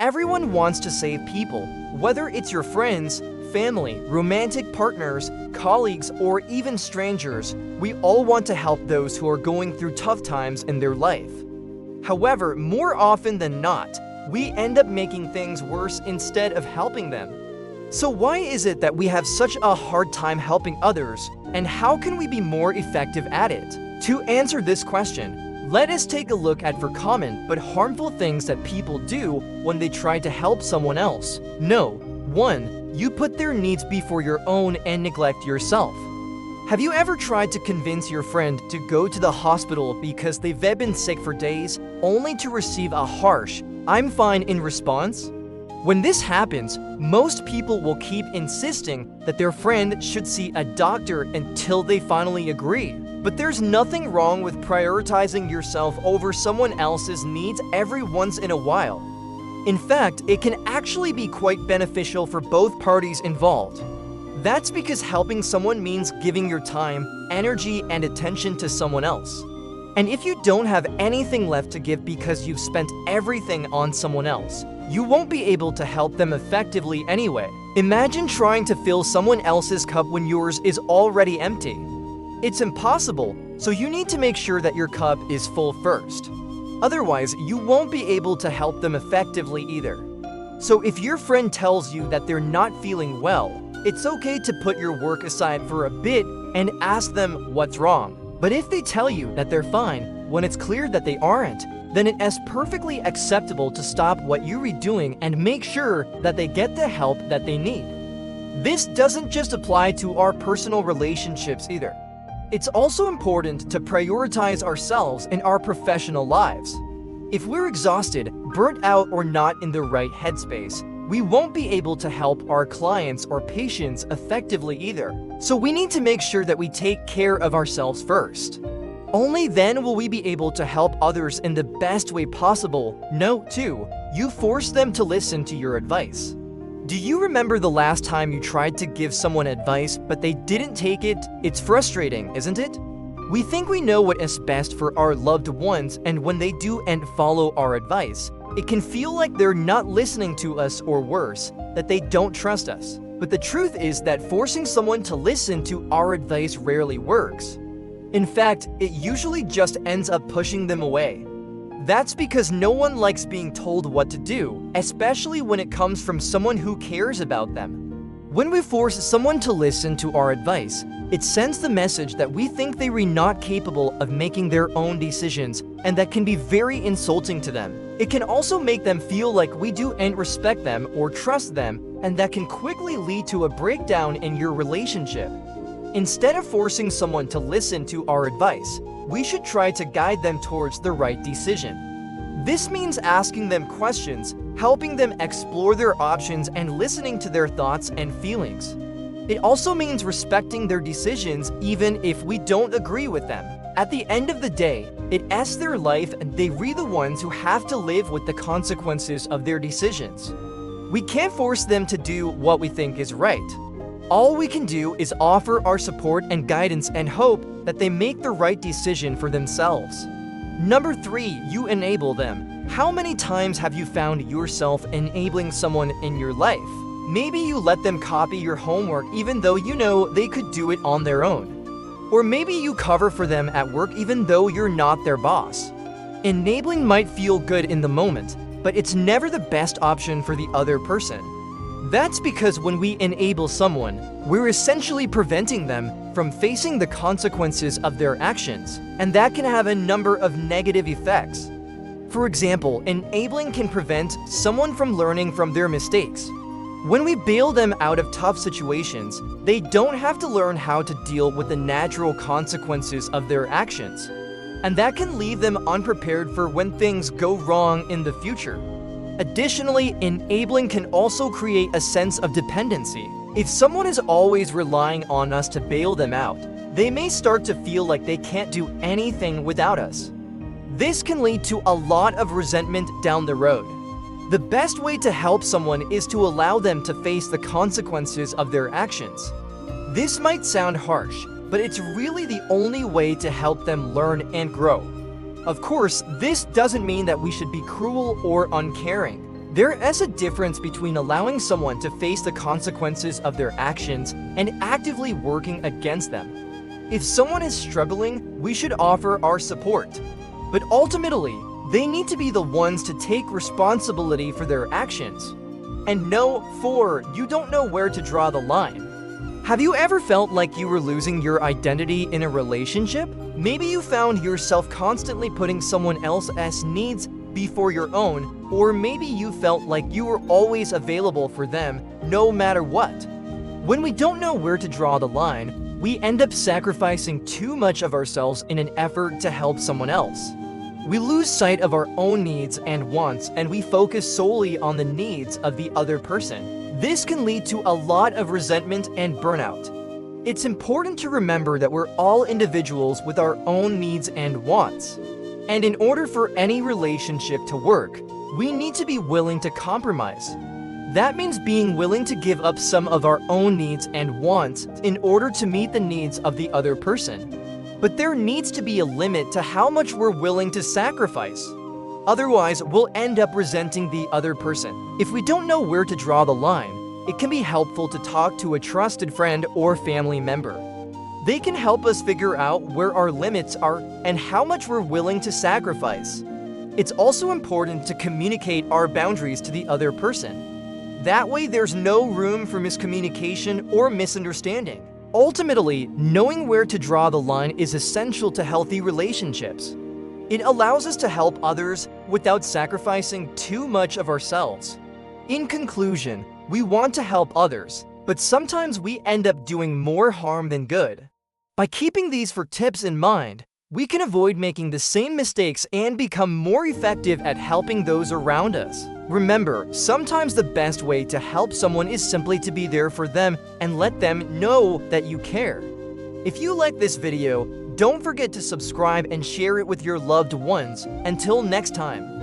Everyone wants to save people, whether it's your friends, family, romantic partners, colleagues, or even strangers. We all want to help those who are going through tough times in their life. However, more often than not, we end up making things worse instead of helping them. So why is it that we have such a hard time helping others, and how can we be more effective at it? To answer this question, let us take a look at 4 common but harmful things that people do when they try to help someone else. No. 1. You put their needs before your own and neglect yourself. Have you ever tried to convince your friend to go to the hospital because they've been sick for days, only to receive a harsh, "I'm fine" in response? When this happens, most people will keep insisting that their friend should see a doctor until they finally agree. But there's nothing wrong with prioritizing yourself over someone else's needs every once in a while. In fact, it can actually be quite beneficial for both parties involved. That's because helping someone means giving your time, energy, and attention to someone else. And if you don't have anything left to give because you've spent everything on someone else, you won't be able to help them effectively anyway. Imagine trying to fill someone else's cup when yours is already empty. It's impossible, so you need to make sure that your cup is full first. Otherwise, you won't be able to help them effectively either. So if your friend tells you that they're not feeling well, it's okay to put your work aside for a bit and ask them what's wrong. But if they tell you that they're fine when it's clear that they aren't, then it is perfectly acceptable to stop what you're doing and make sure that they get the help that they need. This doesn't just apply to our personal relationships either. It's also important to prioritize ourselves in our professional lives. If we're exhausted, burnt out, or not in the right headspace, we won't be able to help our clients or patients effectively either. So we need to make sure that we take care of ourselves first. Only then will we be able to help others in the best way possible. No. 2. You force them to listen to your advice. Do you remember the last time you tried to give someone advice but they didn't take it? It's frustrating, isn't it? We think we know what is best for our loved ones, and when they do and follow our advice, it can feel like they're not listening to us, or worse, that they don't trust us. But the truth is that forcing someone to listen to our advice rarely works. In fact, it usually just ends up pushing them away. That's because no one likes being told what to do, especially when it comes from someone who cares about them. When we force someone to listen to our advice, it sends the message that we think they are not capable of making their own decisions, and that can be very insulting to them. It can also make them feel like we don't respect them or trust them, and that can quickly lead to a breakdown in your relationship. Instead of forcing someone to listen to our advice, we should try to guide them towards the right decision. This means asking them questions, helping them explore their options, and listening to their thoughts and feelings. It also means respecting their decisions even if we don't agree with them. At the end of the day, it is their life, and they are the ones who have to live with the consequences of their decisions. We can't force them to do what we think is right. All we can do is offer our support and guidance and hope that they make the right decision for themselves. Number 3, you enable them. How many times have you found yourself enabling someone in your life? Maybe you let them copy your homework even though you know they could do it on their own. Or maybe you cover for them at work even though you're not their boss. Enabling might feel good in the moment, but it's never the best option for the other person. That's because when we enable someone, we're essentially preventing them from facing the consequences of their actions, and that can have a number of negative effects. For example, enabling can prevent someone from learning from their mistakes. When we bail them out of tough situations, they don't have to learn how to deal with the natural consequences of their actions, and that can leave them unprepared for when things go wrong in the future. Additionally, enabling can also create a sense of dependency. If someone is always relying on us to bail them out, they may start to feel like they can't do anything without us. This can lead to a lot of resentment down the road. The best way to help someone is to allow them to face the consequences of their actions. This might sound harsh, but it's really the only way to help them learn and grow. Of course, this doesn't mean that we should be cruel or uncaring. There is a difference between allowing someone to face the consequences of their actions and actively working against them. If someone is struggling, we should offer our support. But ultimately, they need to be the ones to take responsibility for their actions. And no, you don't know where to draw the line. Have you ever felt like you were losing your identity in a relationship? Maybe you found yourself constantly putting someone else's needs before your own, or maybe you felt like you were always available for them, no matter what. When we don't know where to draw the line, we end up sacrificing too much of ourselves in an effort to help someone else. We lose sight of our own needs and wants, and we focus solely on the needs of the other person. This can lead to a lot of resentment and burnout. It's important to remember that we're all individuals with our own needs and wants. And in order for any relationship to work, we need to be willing to compromise. That means being willing to give up some of our own needs and wants in order to meet the needs of the other person. But there needs to be a limit to how much we're willing to sacrifice. Otherwise, we'll end up resenting the other person. If we don't know where to draw the line, it can be helpful to talk to a trusted friend or family member. They can help us figure out where our limits are and how much we're willing to sacrifice. It's also important to communicate our boundaries to the other person. That way, there's no room for miscommunication or misunderstanding. Ultimately, knowing where to draw the line is essential to healthy relationships. It allows us to help others without sacrificing too much of ourselves. In conclusion, we want to help others, but sometimes we end up doing more harm than good. By keeping these 4 tips in mind, we can avoid making the same mistakes and become more effective at helping those around us. Remember, sometimes the best way to help someone is simply to be there for them and let them know that you care. If you like this video, don't forget to subscribe and share it with your loved ones. Until next time.